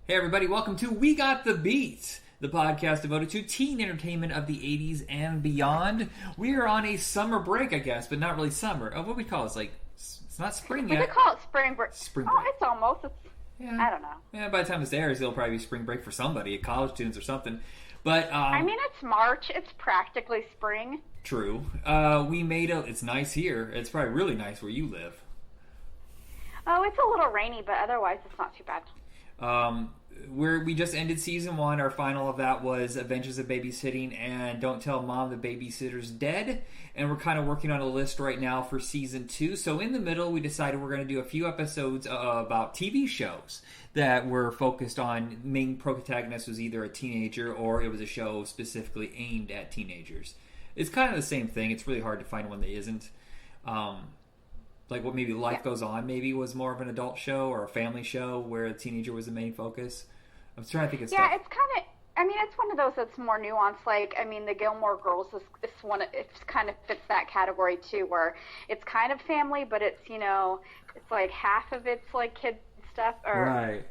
Hey everybody, welcome to We Got the Beat, the podcast devoted to teen entertainment of the 80s and beyond. We are on a summer break, I guess, but not really summer. Oh, what do we call it? It's not spring yet. We call it spring break. Spring break. Oh, it's almost. I don't know. Yeah, by the time this airs, it'll probably be spring break for somebody, college students or something. But I mean, it's March. It's practically spring. True. It's nice here. It's probably really nice where you live. Oh, it's a little rainy, but otherwise it's not too bad. We just ended season 1. Our final of that was Adventures of Babysitting and Don't Tell Mom the Babysitter's Dead. And we're kind of working on a list right now for season 2. So in the middle, we decided we're going to do a few episodes about TV shows that were focused on main protagonist was either a teenager or it was a show specifically aimed at teenagers. It's kind of the same thing. It's really hard to find one that isn't. Like what maybe Life Goes On maybe was more of an adult show or a family show where a teenager was the main focus. I'm trying to think of stuff. Yeah, it's kind of, I mean, it's one of those that's more nuanced. Like, I mean, the Gilmore Girls is one, it kind of fits that category too, where it's kind of family, but it's, you know, it's like half of it's like kid stuff or right.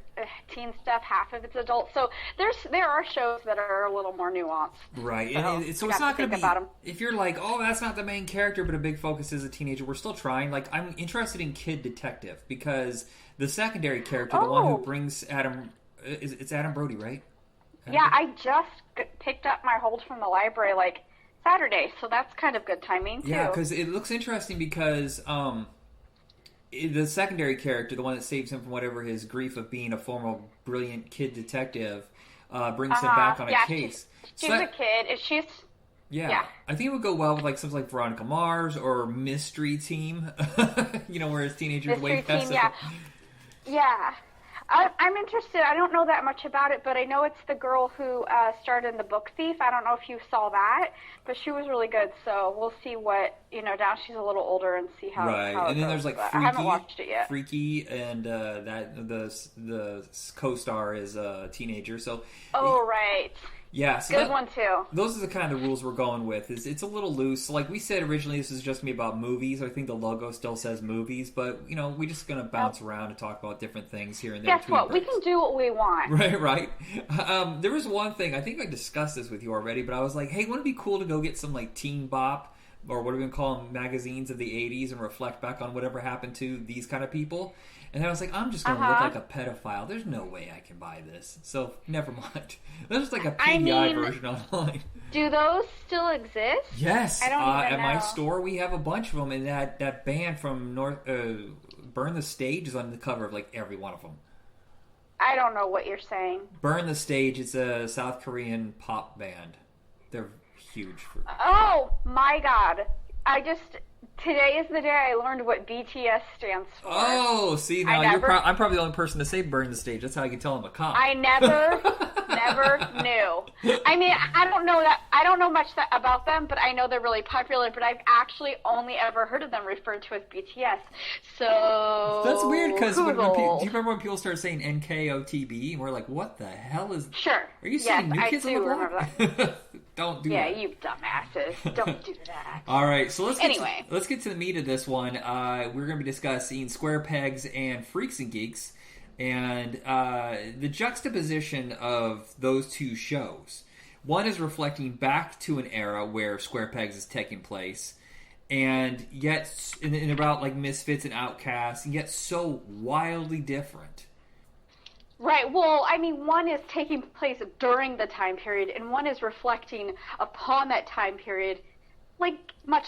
Teen stuff, half of it's adult. So there are shows that are a little more nuanced. Right. So it's not going to be, if you're like, oh, that's not the main character, but a big focus is a teenager, we're still trying. Like, I'm interested in Kid Detective because the secondary character, the one who brings Adam, it's Adam Brody, right? Yeah, I just picked up my hold from the library like Saturday, so that's kind of good timing too. Yeah, because it looks interesting because the secondary character, the one that saves him from whatever his grief of being a former brilliant kid detective, brings him back on a case. She's a kid. Yeah. I think it would go well with like something like Veronica Mars or Mystery Team. You know, where his teenagers Mystery wake up. Team, yeah. I'm interested. I don't know that much about it, but I know it's the girl who starred in The Book Thief. I don't know if you saw that, but she was really good. So we'll see what, you know, now she's a little older and see how right. How and then goes. There's like Freaky. I haven't watched it yet. Freaky, and that the co-star is a teenager. So right. Yeah, so good one too. Those are the kind of rules we're going with. It's a little loose. Like we said originally, this is just me about movies. I think the logo still says movies, but you know, we're just gonna bounce around and talk about different things here and there. Guess what? Breaks. We can do what we want. Right. There was one thing I think I discussed this with you already, but I was like, hey, wouldn't it be cool to go get some like Teen Bop or what are we gonna call them, magazines of the '80s and reflect back on whatever happened to these kind of people? And I was like, I'm just going to look like a pedophile. There's no way I can buy this. So, never mind. There's just like a PDI version online. Do those still exist? Yes. I don't even know. At my store, we have a bunch of them. And that band from Burn the Stage is on the cover of like every one of them. I don't know what you're saying. Burn the Stage. It's a South Korean pop band. They're huge. Oh, my God. Today is the day I learned what BTS stands for. Oh, see, now I'm probably the only person to say Burn the Stage. That's how I can tell I'm a cop. I never knew. I mean, I don't know much about them, but I know they're really popular, but I've actually only ever heard of them referred to as BTS. So that's weird, because do you remember when people started saying NKOTB, and we're like, what the hell is... Sure. Are you saying New Kids on the Block? Remember that. Don't do that. Yeah, you dumbasses. Don't do that. All right, so let's get to the meat of this one. We're going to be discussing Square Pegs and Freaks and Geeks, and the juxtaposition of those two shows. One is reflecting back to an era where Square Pegs is taking place, and yet in about like misfits and outcasts, and yet so wildly different. Right. Well, I mean, one is taking place during the time period, and one is reflecting upon that time period, like not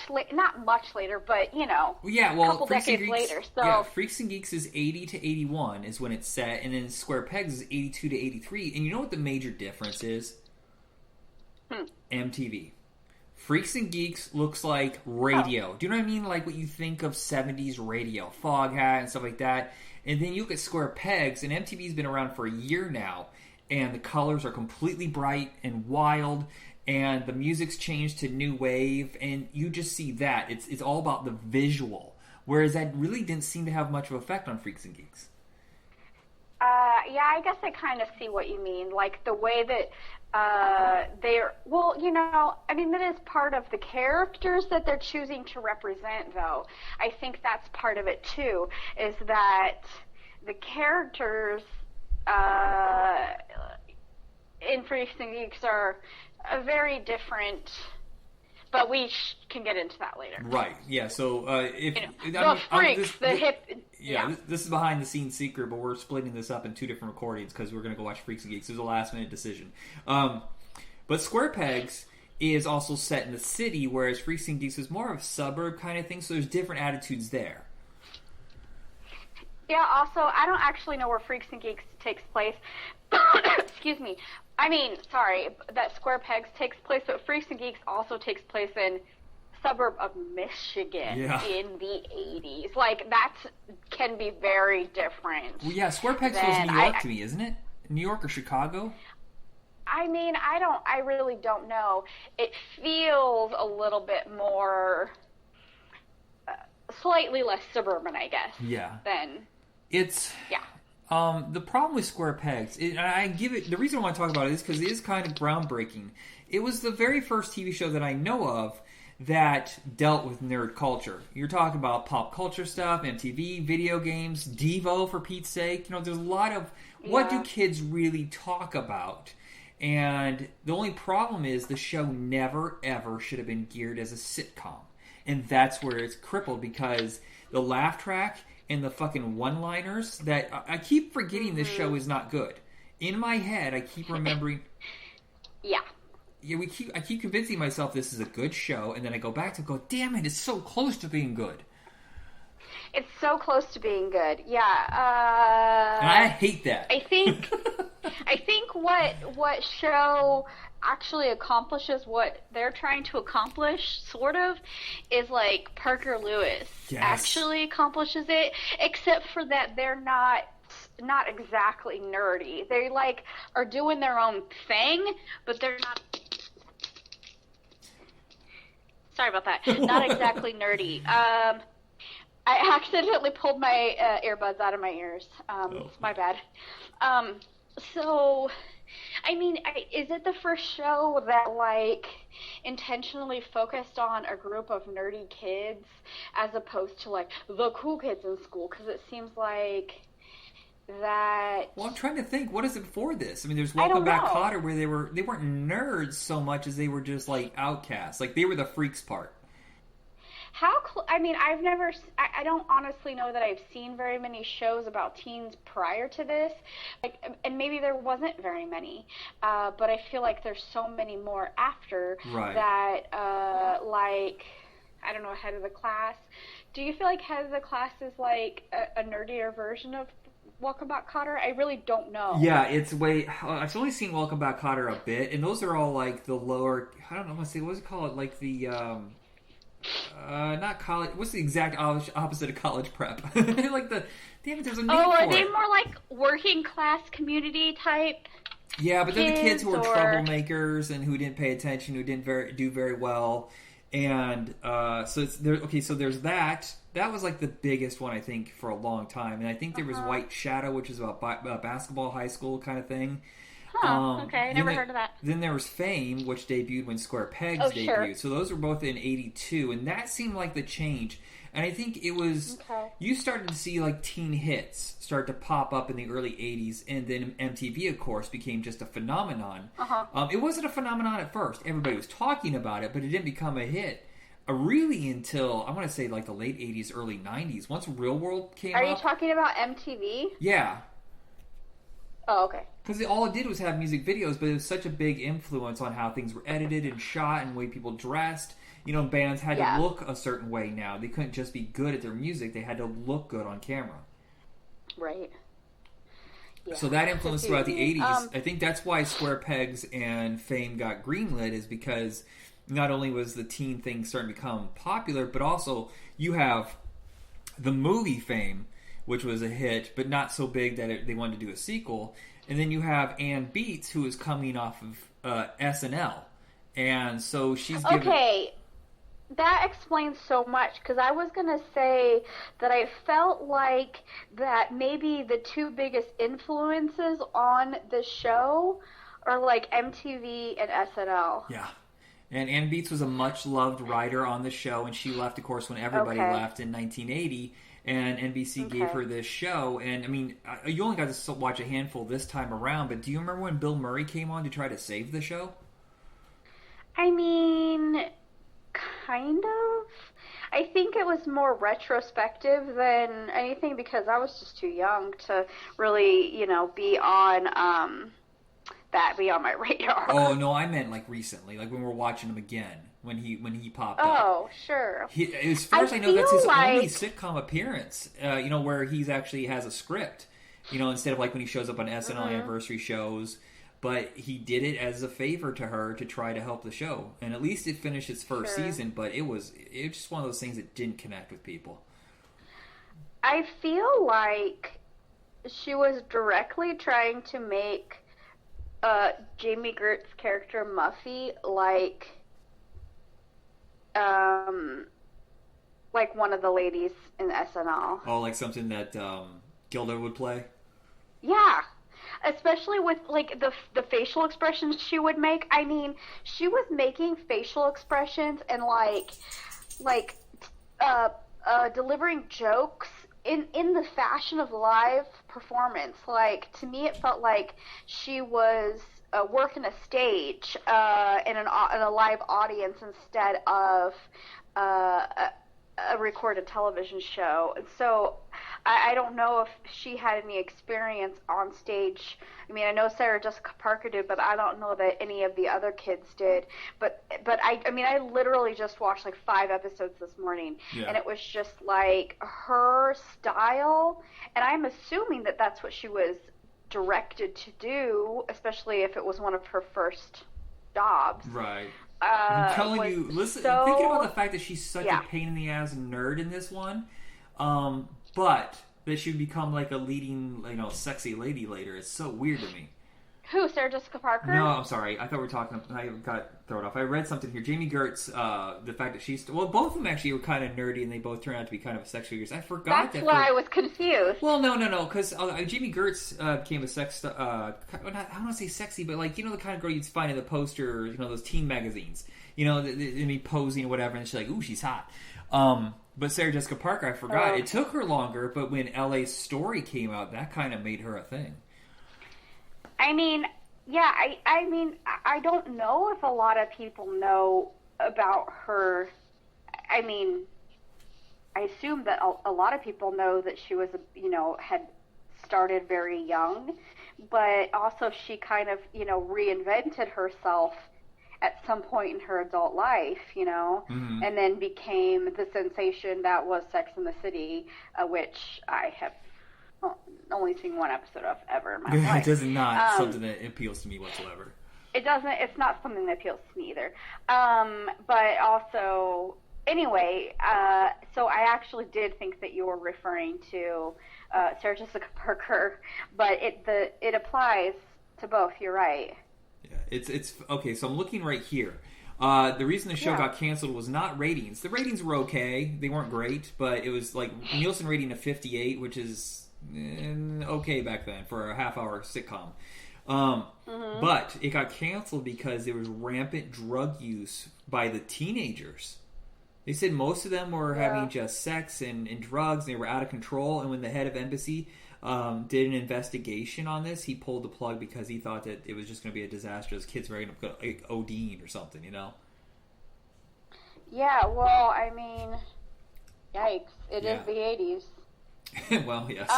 much later, but you know, a couple decades later. So yeah, Freaks and Geeks is 80 to 81 is when it's set, and then Square Pegs is 82 to 83. And you know what the major difference is? MTV. Freaks and Geeks looks like radio. Do you know what I mean? Like what you think of 70s radio, Foghat and stuff like that. And then you look at Square Pegs, and MTV's been around for a year now, and the colors are completely bright and wild, and the music's changed to new wave, and you just see that. It's all about the visual, whereas that really didn't seem to have much of an effect on Freaks and Geeks. Yeah, I guess I kind of see what you mean. Like the way that they're, well, you know, I mean, that is part of the characters that they're choosing to represent, though. I think that's part of it, too, is that the characters in Freaks and Geeks are very different. But we can get into that later. Right. Yeah. So if this is behind the scenes secret, but we're splitting this up in 2 different recordings because we're going to go watch Freaks and Geeks. It was a last minute decision. But Square Pegs is also set in the city, whereas Freaks and Geeks is more of a suburb kind of thing. So there's different attitudes there. Yeah. Also, I don't actually know where Freaks and Geeks takes place. Excuse me. I mean, sorry, that Square Pegs takes place, but Freaks and Geeks also takes place in suburb of Michigan in the 80s. Like, that can be very different. Well, yeah, Square Pegs was New York to me, isn't it? New York or Chicago? I mean, I really don't know. It feels a little bit more, slightly less suburban, I guess. Yeah. Yeah. The problem with Square Pegs, the reason I want to talk about it is because it is kind of groundbreaking. It was the very first TV show that I know of that dealt with nerd culture. You're talking about pop culture stuff, MTV, video games, Devo, for Pete's sake. You know, there's a lot of, what do kids really talk about? And the only problem is the show never, ever should have been geared as a sitcom. And that's where it's crippled, because the laugh track and the fucking one-liners that I keep forgetting this show is not good. In my head, I keep remembering. Yeah, I keep convincing myself this is a good show, and then I go back to go, damn it, it's so close to being good. It's so close to being good. Yeah. And I hate that. I think what show actually accomplishes what they're trying to accomplish, sort of, is like Parker Lewis actually accomplishes it, except for that they're not exactly nerdy. They like are doing their own thing, but they're not. Sorry about that. Not exactly nerdy. I accidentally pulled my earbuds out of my ears. It's my bad. So, I mean, is it the first show that, like, intentionally focused on a group of nerdy kids as opposed to, like, the cool kids in school? Because it seems like that... Well, I'm trying to think. What is it before this? I mean, there's Welcome Back, Kotter, where they weren't nerds so much as they were just, like, outcasts. Like, they were the freaks part. I mean, I don't honestly know that I've seen very many shows about teens prior to this. Like, and maybe there wasn't very many, but I feel like there's so many more after that, like, I don't know, Head of the Class. Do you feel like Head of the Class is like a nerdier version of Welcome Back, Kotter? I really don't know. Yeah, I've only seen Welcome Back, Kotter a bit, and those are all like the lower, I don't know, what's it called? Like the, not college. What's the exact opposite of college prep? Like damn it, there's a name for it. Oh, are they more like working class community type? Yeah, but they're the kids who are troublemakers and who didn't pay attention, who didn't do very well, and so it's there. Okay, so there's that. That was like the biggest one I think for a long time, and I think there was White Shadow, which is about basketball, high school kind of thing. Huh, okay, I never heard of that. Then there was Fame, which debuted when Square Pegs debuted. Sure. So those were both in 82, and that seemed like the change. And I think it was, you started to see like teen hits start to pop up in the early 80s, and then MTV, of course, became just a phenomenon. It wasn't a phenomenon at first. Everybody was talking about it, but it didn't become a hit. Really until, I want to say like the late 80s, early 90s. Once Real World came up. Are you talking about MTV? Yeah. Oh, okay. Because all it did was have music videos, but it was such a big influence on how things were edited and shot and the way people dressed. You know, bands had to look a certain way now. They couldn't just be good at their music. They had to look good on camera. Right. Yeah. So that influence throughout the 80s. I think that's why Square Pegs and Fame got greenlit, is because not only was the teen thing starting to become popular, but also you have the movie Fame, which was a hit, but not so big that they wanted to do a sequel. And then you have Ann Beats, who is coming off of SNL. And so she's given... Okay, that explains so much, because I was going to say that I felt like that maybe the two biggest influences on the show are like MTV and SNL. Yeah. And Ann Beats was a much-loved writer on the show, and she left, of course, when everybody left in 1980. and NBC gave her this show. And I mean, you only got to watch a handful this time around, but do you remember when Bill Murray came on to try to save the show? I mean, kind of. I think it was more retrospective than anything because I was just too young to really, be on be on my radar. Oh no, I meant like recently, like when we're watching him again. When he popped up. Oh, sure. As far as I know, that's his only sitcom appearance, where he's actually has a script, instead of like when he shows up on SNL anniversary shows. But he did it as a favor to her to try to help the show. And at least it finished its first season, but it was just one of those things that didn't connect with people. I feel like she was directly trying to make Jamie Gertz's character Muffy like one of the ladies in SNL. Oh, like something that Gilda would play? Yeah. Especially with like the facial expressions she would make. I mean, she was making facial expressions and delivering jokes in the fashion of live performance. Like, to me, it felt like she was working a stage in a live audience instead of a recorded television show. And so I don't know if she had any experience on stage. I mean, I know Sarah Jessica Parker did, but I don't know that any of the other kids did. But I literally just watched like 5 episodes this morning, and it was just like her style. And I'm assuming that that's what she was directed to do, especially if it was one of her first jobs. Right. I'm telling you, listen, thinking about the fact that she's such a pain in the ass nerd in this one, but that she would become like a leading, sexy lady later. It's so weird to me. Who, Sarah Jessica Parker? No, I'm sorry. I thought we were talking. I got thrown off. I read something here. Jamie Gertz, the fact that she's both of them actually were kind of nerdy, and they both turned out to be kind of sex figures. I forgot. That's why I was confused. Well, no, because Jamie Gertz became a sex. I don't want to say sexy, but like the kind of girl you'd find in the poster, those teen magazines. Me posing or whatever, and she's like, ooh, she's hot. But Sarah Jessica Parker, I forgot. It took her longer, but when LA Story came out, that kind of made her a thing. I mean, yeah, I don't know if a lot of people know about her. I mean, I assume that a lot of people know that she was, had started very young, but also she kind of, reinvented herself at some point in her adult life, and then became the sensation that was Sex and the City, which I have only seen 1 episode of ever in my life. It is not something that appeals to me whatsoever. It doesn't. It's not something that appeals to me either. But also, anyway, so I actually did think that you were referring to Sarah Jessica Parker, but it applies to both. You're right. Yeah, it's okay. So I'm looking right here. The reason the show got canceled was not ratings. The ratings were okay. They weren't great, but it was like Nielsen rating of 58, which is okay back then for a half-hour sitcom. But it got canceled because there was rampant drug use by the teenagers. They said most of them were having just sex and drugs, and they were out of control. And when the head of embassy did an investigation on this, he pulled the plug because he thought that it was just going to be a disaster. Those kids were going to go like ODing or something, Yeah, well, I mean, yikes. It is the 80s. Well, yes.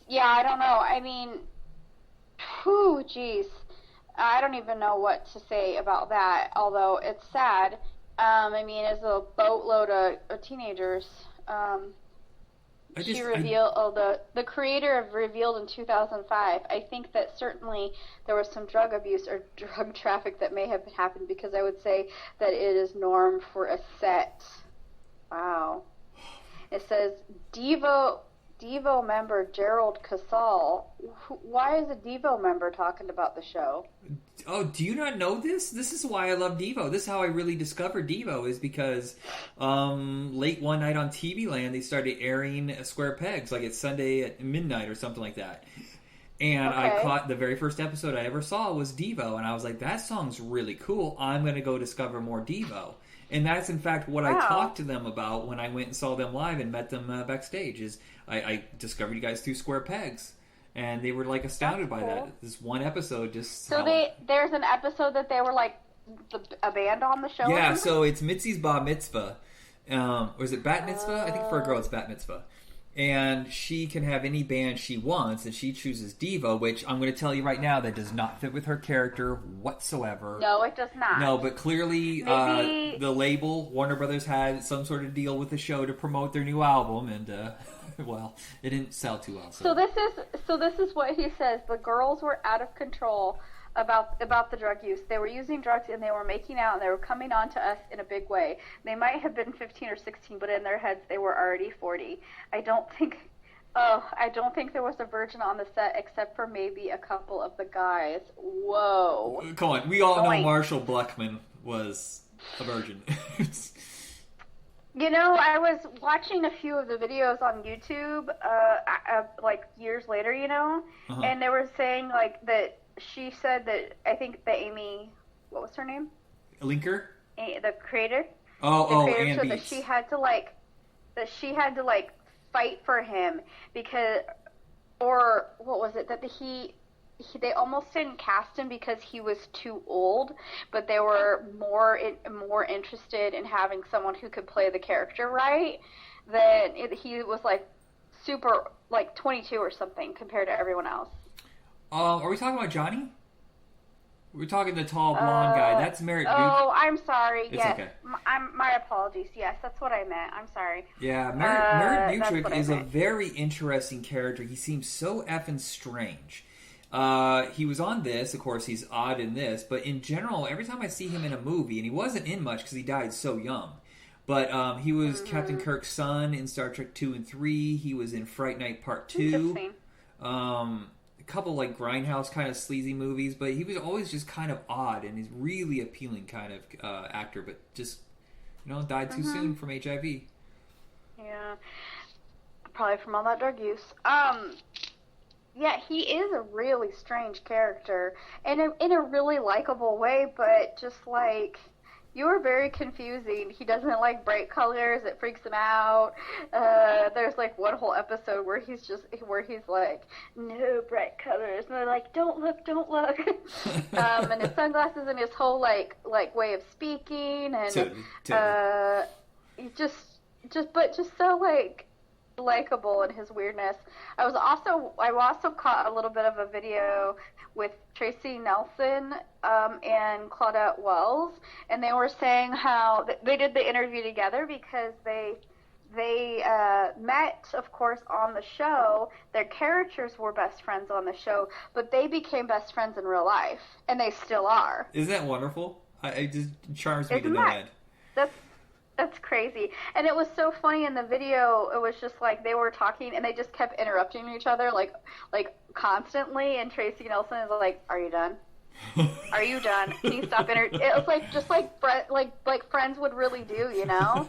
Yeah, I don't know. I mean, whew, geez. I don't even know what to say about that, although it's sad. I mean, it's a boatload of teenagers. The creator of Revealed in 2005, I think that certainly there was some drug abuse or drug traffic that may have happened, because I would say that it is norm for a set. Wow. It says Devo member Gerald Casal. Why is a Devo member talking about the show? Oh, do you not know this? This is why I love Devo. This is how I really discovered Devo, is because late one night on TV Land, they started airing Square Pegs, like it's Sunday at midnight or something like that. And I caught the very first episode I ever saw was Devo, and I was like, that song's really cool. I'm going to go discover more Devo. And that's, in fact, what I Wow. talked to them about when I went and saw them live and met them backstage, is I discovered you guys through Square Pegs. And they were, like, astounded That's by cool. that. This one episode just... So there's an episode that they were, like, a band on the show? or Yeah, something? so it's Mitzi's Bar Mitzvah. Or is it Bat Mitzvah? I think for a girl it's Bat Mitzvah. And she can have any band she wants, and she chooses Diva, which I'm going to tell you right now, that does not fit with her character whatsoever. No, it does not. No, but clearly Maybe... the label, Warner Brothers, had some sort of deal with the show to promote their new album, and, well, it didn't sell too well. So this is what he says. The girls were out of control about the drug use. They were using drugs and they were making out and they were coming on to us in a big way. They might have been 15 or 16, but in their heads they were already 40. I don't think there was a virgin on the set except for maybe a couple of the guys. Whoa. Come on, we all know Boing. Marshall Blackman was a virgin. You know, I was watching a few of the videos on YouTube, like years later, you know, Uh-huh. and they were saying like that she said that, I think the Amy, what was her name? Linker? The creator. Oh, The creator Ann said that Beats. she had to fight for him because, or what was it, that they almost didn't cast him because he was too old, but they were more interested in having someone who could play the character right. He was like super, like 22 or something compared to everyone else. Are we talking about Johnny? We're talking the tall blonde guy. That's Merritt Duke. Oh, I'm sorry. It's yes, okay. My apologies. Yes, that's what I meant. I'm sorry. Yeah, Merritt that's Butrick what I is a meant. very interesting character. He seems so effing strange. He was on this, of course, he's odd in this, but in general, every time I see him in a movie, and he wasn't in much because he died so young, but he was Captain Kirk's son in Star Trek 2 and 3, he was in Fright Night Part 2, Interesting. a couple like Grindhouse kind of sleazy movies, but he was always just kind of odd, and he's really appealing kind of actor, but just, died too soon from HIV. Yeah, probably from all that drug use. Yeah, he is a really strange character, and in a really likable way, but just like, you are very confusing. He doesn't like bright colors, it freaks him out. There's like one whole episode where he's like, no bright colors, and they're like, don't look. And his sunglasses and his whole like way of speaking, and just so like likable in his weirdness. I also caught a little bit of a video with Tracy Nelson and Claudette Wells, and they were saying how they did the interview together because they met, of course, on the show. Their characters were best friends on the show, but they became best friends in real life, and they still are. Isn't that wonderful? It just charms me to Isn't know that? That's crazy. And it was so funny in the video. It was just like they were talking and they just kept interrupting each other like constantly. And Tracy Nelson is like, "Are you done? Are you done? Can you stop?" It was like just like friends would really do, you know.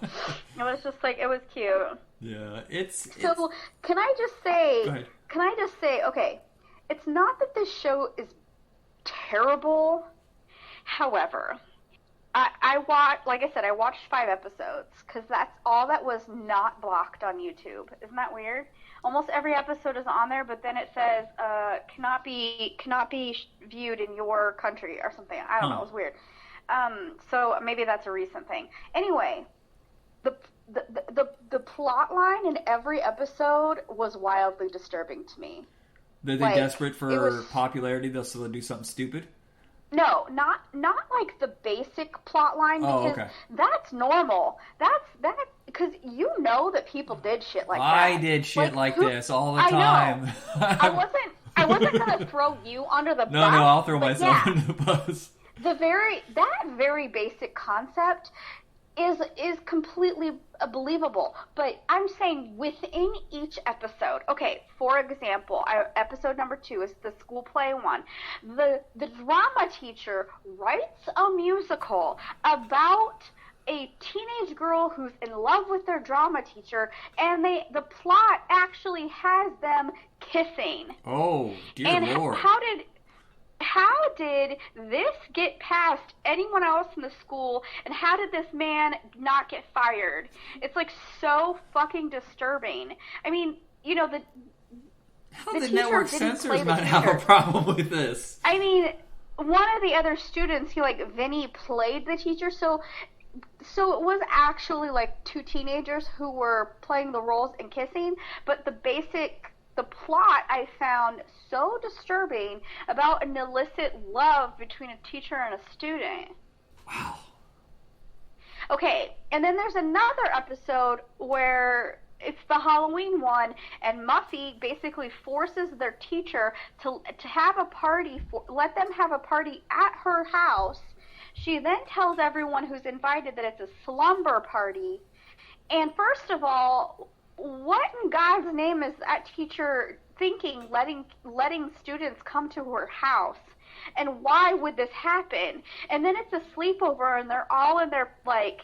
It was just like, it was cute. Yeah, it's So can I just say? Go ahead. Can I just say? Okay, it's not that this show is terrible. However, I watched, like I said, I watched 5 episodes because that's all that was not blocked on YouTube. Isn't that weird? Almost every episode is on there, but then it says cannot be viewed in your country or something. I don't know. It was weird. So maybe that's a recent thing. Anyway, the plot line in every episode was wildly disturbing to me. Are they desperate for popularity? So they'll do something stupid? No, not like the basic plot line, because that's normal. That's because you know that people did shit like that. I did shit like this all the time. I wasn't gonna throw you under the bus. No, I'll throw myself yeah, under the bus. that very basic concept is completely believable. But I'm saying within each episode, okay, for example, episode number 2 is the school play one. The drama teacher writes a musical about a teenage girl who's in love with their drama teacher, and the plot actually has them kissing. Oh, dear and Lord. how did this get past anyone else in the school, and how did this man not get fired? It's like so fucking disturbing. I mean, you know, how did network censors not have a problem with this? I mean, one of the other students, Vinny played the teacher, so it was actually like two teenagers who were playing the roles and kissing, but the plot I found so disturbing about an illicit love between a teacher and a student. Wow. Okay, and then there's another episode where it's the Halloween one, and Muffy basically forces their teacher to have a party, let them have a party at her house. She then tells everyone who's invited that it's a slumber party. And first of all, what in God's name is that teacher thinking, letting students come to her house? And why would this happen? And then it's a sleepover, and they're all in their like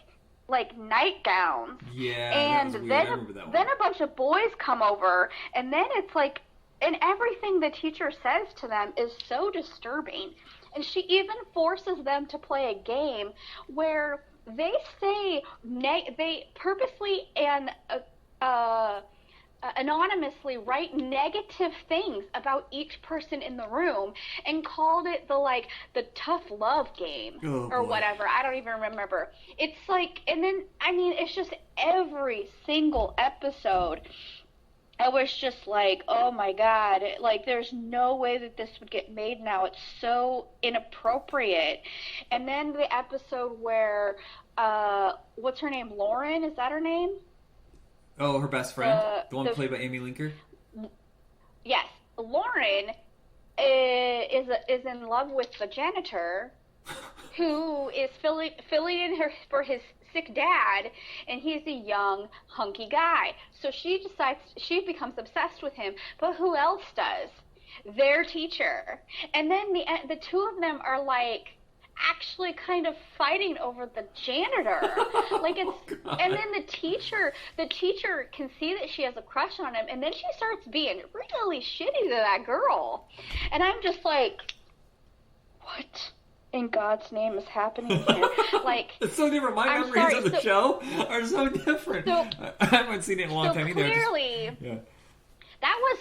nightgowns. Yeah, and that was weird. then I remember that one. Then a bunch of boys come over, and then it's like, and everything the teacher says to them is so disturbing. And she even forces them to play a game where they say they purposely and anonymously write negative things about each person in the room and called it the tough love game or whatever. I don't even remember. It's like, and then, I mean, it's just every single episode. I was just like, oh my God, there's no way that this would get made now. It's so inappropriate. And then the episode where, what's her name? Lauren? Is that her name? Oh, her best friend? The one played by Amy Linker? Yes. Lauren is in love with the janitor who is filling in for his sick dad, and he's a young, hunky guy. So she becomes obsessed with him. But who else does? Their teacher. And then the two of them are actually kind of fighting over the janitor. And then the teacher can see that she has a crush on him, and then she starts being really shitty to that girl. And I'm just like, what in God's name is happening here? It's so different. My memories of the show are so different. I haven't seen it in a long time either. Clearly, that was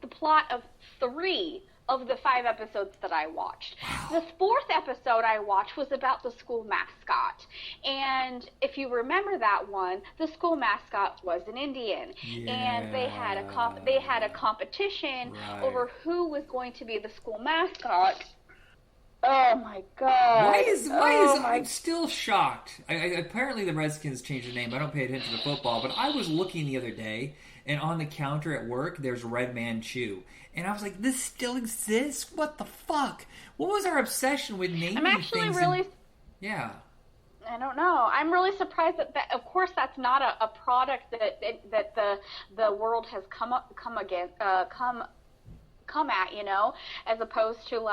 the plot of 3 of the 5 episodes that I watched. Wow. The 4th episode I watched was about the school mascot. And if you remember that one, the school mascot was an Indian. Yeah. And they had a competition over who was going to be the school mascot. Oh my God. I'm still shocked. Apparently the Redskins changed their name. I don't pay attention to football, but I was looking the other day, and on the counter at work, there's Red Man Chew. And I was like, this still exists? What the fuck? What was our obsession with naming things? I'm actually really... Yeah. I don't know. I'm really surprised that of course, that's not a product that the world has come at, as opposed to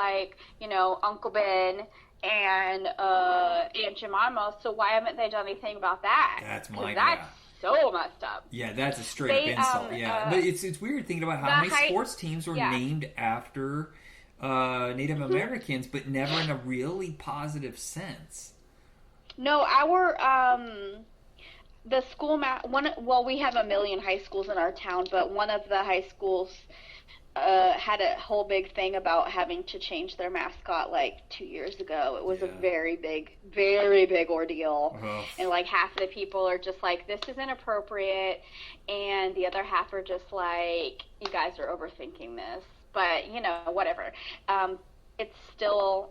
Uncle Ben and Aunt Jemima. So why haven't they done anything about that? That's my so messed up. Yeah, that's a straight up insult. But it's weird thinking about how many sports teams were named after Native Americans, but never in a really positive sense. No, the school we have a million high schools in our town, but one of the high schools had a whole big thing about having to change their mascot 2 years ago. It was a very big ordeal. Uh-huh. And half of the people are just like, this is inappropriate, and the other half are just like, you guys are overthinking this. But, whatever. It's still,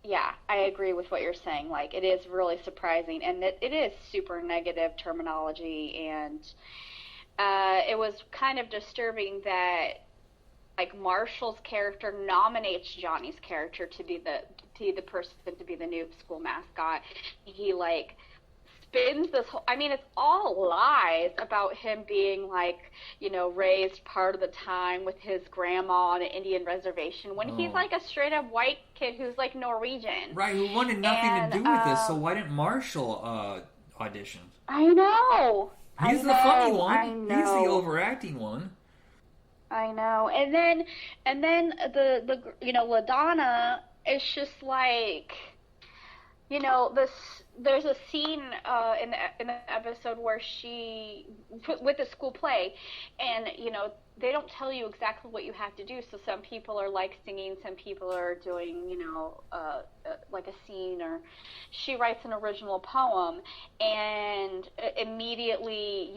yeah, I agree with what you're saying. It is really surprising, and it is super negative terminology, and it was kind of disturbing that Marshall's character nominates Johnny's character to be the person to be the new school mascot. He spins this whole, it's all lies about him being raised part of the time with his grandma on an Indian reservation when he's a straight up white kid who's Norwegian. Right, who wanted nothing to do with this, so why didn't Marshall audition? I know. He's the funny one. He's the overacting one. I know. And then the LaDonna is just like, this. There's a scene in the episode where she with the school play, and they don't tell you exactly what you have to do. So some people are like singing, some people are doing like a scene, or she writes an original poem, and immediately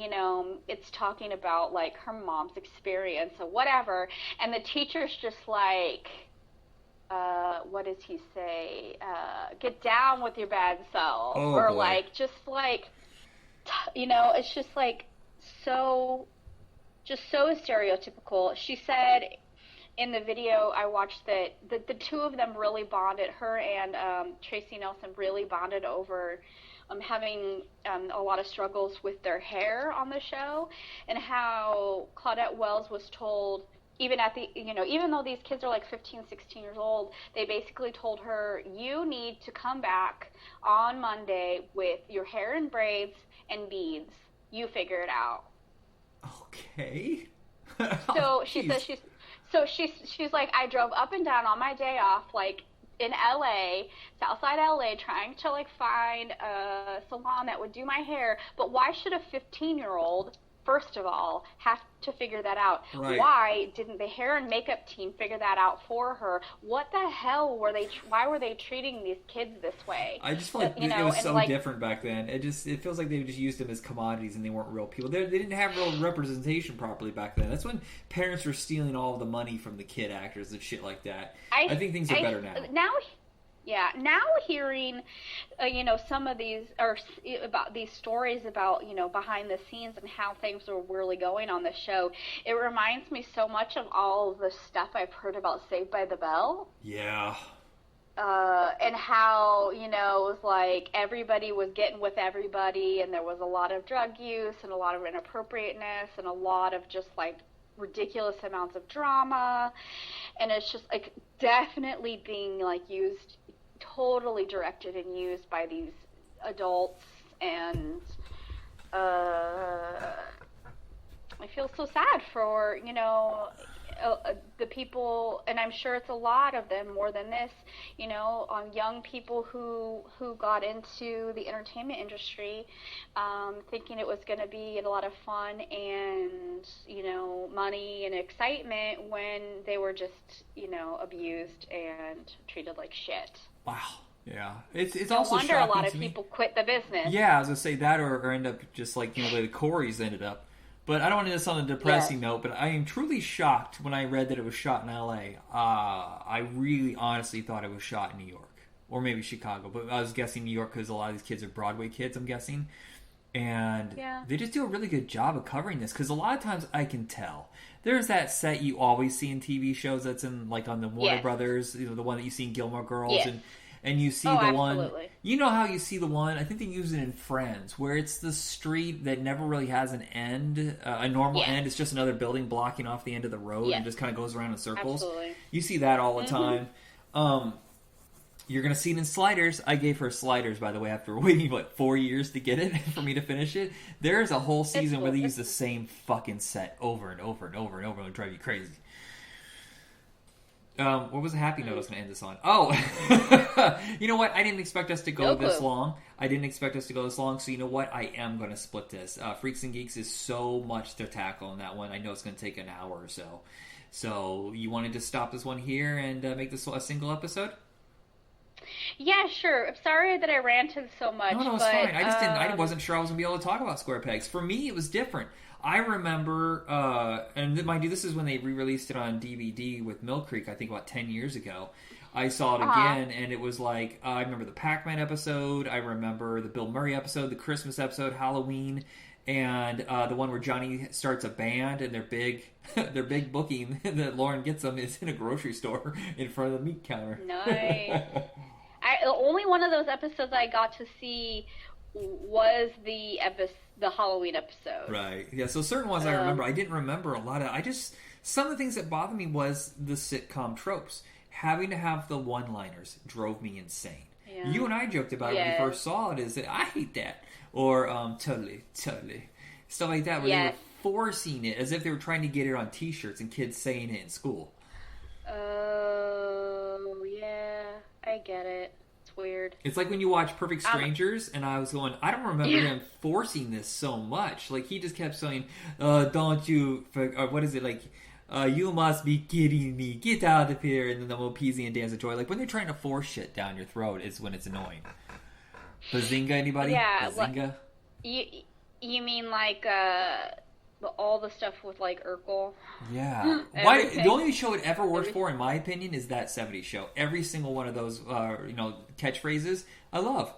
it's talking about like her mom's experience or whatever, and the teacher's just like, what does he say? Get down with your bad self, or boy. like just like, it's just like so, just so stereotypical. She said in the video I watched that the two of them really bonded. Her and Tracy Nelson really bonded over having a lot of struggles with their hair on the show, and how Claudette Wells was told, even even though these kids are like 15, 16 years old, they basically told her, you need to come back on Monday with your hair in braids and beads. You figure it out. Okay. So she says she's like, I drove up and down on my day off, like in LA, Southside LA, trying to like find a salon that would do my hair. But why should a 15-year-old, first of all, have to figure that out? Right. Why didn't the hair and makeup team figure that out for her? What the hell why were they treating these kids this way? I just feel like it was so different back then. It feels like they just used them as commodities and they weren't real people. They didn't have real representation properly back then. That's when parents were stealing all of the money from the kid actors and shit like that. I think things are better now. Now hearing, some of these, or about these stories about, behind the scenes and how things are really going on the show, it reminds me so much of all of the stuff I've heard about Saved by the Bell. Yeah. And how, it was like everybody was getting with everybody, and there was a lot of drug use and a lot of inappropriateness and a lot of just like ridiculous amounts of drama. And it's just like definitely being like used, totally directed and used by these adults. And I feel so sad for the people, and I'm sure it's a lot of them more than this, young people who got into the entertainment industry thinking it was going to be a lot of fun and money and excitement, when they were just abused and treated like shit. Wow. Yeah, it's no also wonder shocking a lot of to me. people quit the business. Yeah, I was gonna say that, or end up just like the way the Coreys ended up. But I don't want to do this on a depressing note. But I am truly shocked when I read that it was shot in L.A. I really, honestly thought it was shot in New York or maybe Chicago. But I was guessing New York because a lot of these kids are Broadway kids, I'm guessing. And they just do a really good job of covering this, because a lot of times I can tell. There's that set you always see in TV shows that's in like on the Warner Brothers, the one that you see in Gilmore Girls, and you see the absolutely. one. You know how you see the one? I think they use it in Friends, where it's the street that never really has an end, a normal end. It's just another building blocking off the end of the road and just kind of goes around in circles. Absolutely. You see that all the time. You're going to see it in Sliders. I gave her Sliders, by the way, after waiting, 4 years to get it for me to finish it. There's a whole season where they use the same fucking set over and over and over and over and drive you crazy. What was the happy note I was going to end this on? Oh! You know what? I didn't expect us to go this long. So you know what? I am going to split this. Freaks and Geeks is so much to tackle in that one. I know it's going to take an hour or so. So you wanted to stop this one here and make this a single episode? Yeah, sure. I'm sorry that I ranted so much. No, it's fine. I wasn't sure I was going to be able to talk about Square Pegs. For me, it was different. I remember, and mind you, this is when they re-released it on DVD with Mill Creek, I think about 10 years ago. I saw it again, and it was like, I remember the Pac-Man episode, I remember the Bill Murray episode, the Christmas episode, Halloween, and the one where Johnny starts a band, and their big booking that Lauren gets them is in a grocery store in front of the meat counter. Nice. Only one of those episodes I got to see was the Halloween episode. Right. Yeah, so certain ones I remember. I didn't remember a lot of... Some of the things that bothered me was the sitcom tropes. Having to have the one-liners drove me insane. Yeah. You and I joked about it when we first saw it, is that I hate that. Or, totally. Stuff like that, where they were forcing it as if they were trying to get it on T-shirts and kids saying it in school. Oh, yeah. I get it. It's weird. It's like when you watch Perfect Strangers, and I was going, I don't remember him forcing this so much. Like, he just kept saying, don't you, what is it, like, you must be kidding me, get out of here, and then the Mopeezy and Dance of Joy. Like, when they're trying to force shit down your throat is when it's annoying. Bazinga, anybody? Yeah. Bazinga? You mean like all the stuff with like Urkel? Yeah. Why? The only show it ever worked for, in my opinion, is that 70s show. Every single one of those, catchphrases, I love.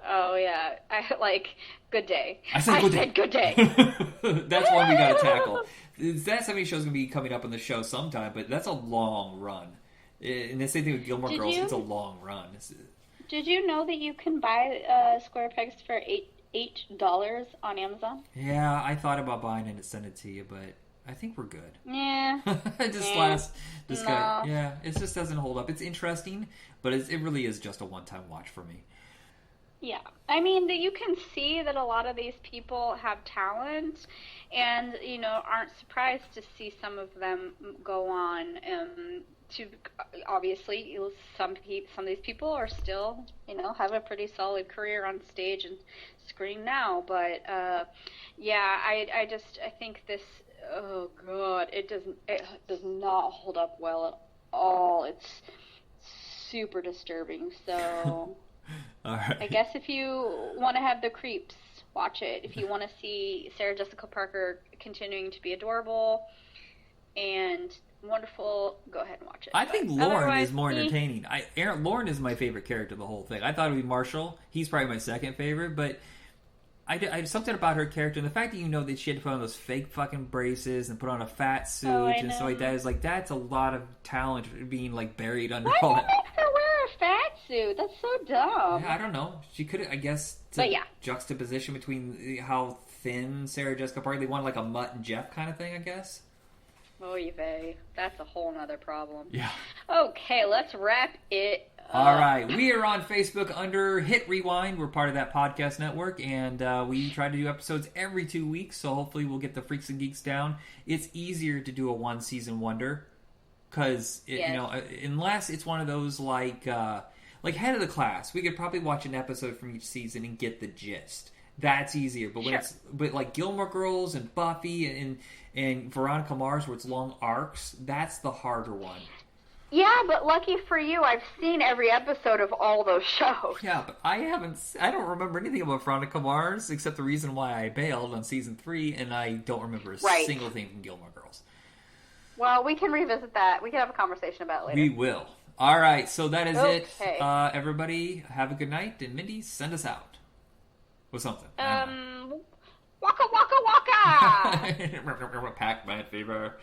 Oh yeah, I like good day. I said good day. That's one we gotta tackle. That 70s show is gonna be coming up on the show sometime, but that's a long run. And the same thing with Gilmore Girls. It's a long run. Did you know that you can buy square pegs for $8 on Amazon? Yeah, I thought about buying it and send it to you, but I think we're good. Yeah. It just doesn't hold up. It's interesting, but it really is just a one-time watch for me. Yeah. I mean, you can see that a lot of these people have talent and, aren't surprised to see some of them go on to, obviously, some of these people are still, have a pretty solid career on stage and screen now. But, I think this, oh God, it does not hold up well at all. It's super disturbing. So all right. I guess if you want to have the creeps, watch it. If you want to see Sarah Jessica Parker continuing to be adorable and wonderful, go ahead and watch it. I think Lauren is more entertaining. Lauren is my favorite character of the whole thing. I thought it would be Marshall. He's probably my second favorite, but I something about her character, and the fact that that she had to put on those fake fucking braces and put on a fat suit and stuff like that is like, that's a lot of talent being like buried under all that. Why make her wear a fat suit? That's so dumb. Yeah, I don't know. She could, I guess, juxtaposition between how thin Sarah Jessica Parker, they wanted like a Mutt and Jeff kind of thing, I guess. Oy vey. That's a whole nother problem. Yeah. Okay, let's wrap it up. All right. We are on Facebook under Hit Rewind. We're part of that podcast network, and we try to do episodes every 2 weeks, so hopefully we'll get the Freaks and Geeks down. It's easier to do a one-season wonder, because, unless it's one of those like Head of the Class, we could probably watch an episode from each season and get the gist. That's easier. But when but like Gilmore Girls and Buffy and Veronica Mars, where it's long arcs, that's the harder one. Yeah, but lucky for you, I've seen every episode of all those shows. Yeah, but I don't remember anything about Veronica Mars except the reason why I bailed on season 3, and I don't remember a single thing from Gilmore Girls. Well, we can revisit that. We can have a conversation about it later. We will. All right, so that is it. Everybody, have a good night, and Mindy, send us out with something. Waka waka waka! Pac-Man fever.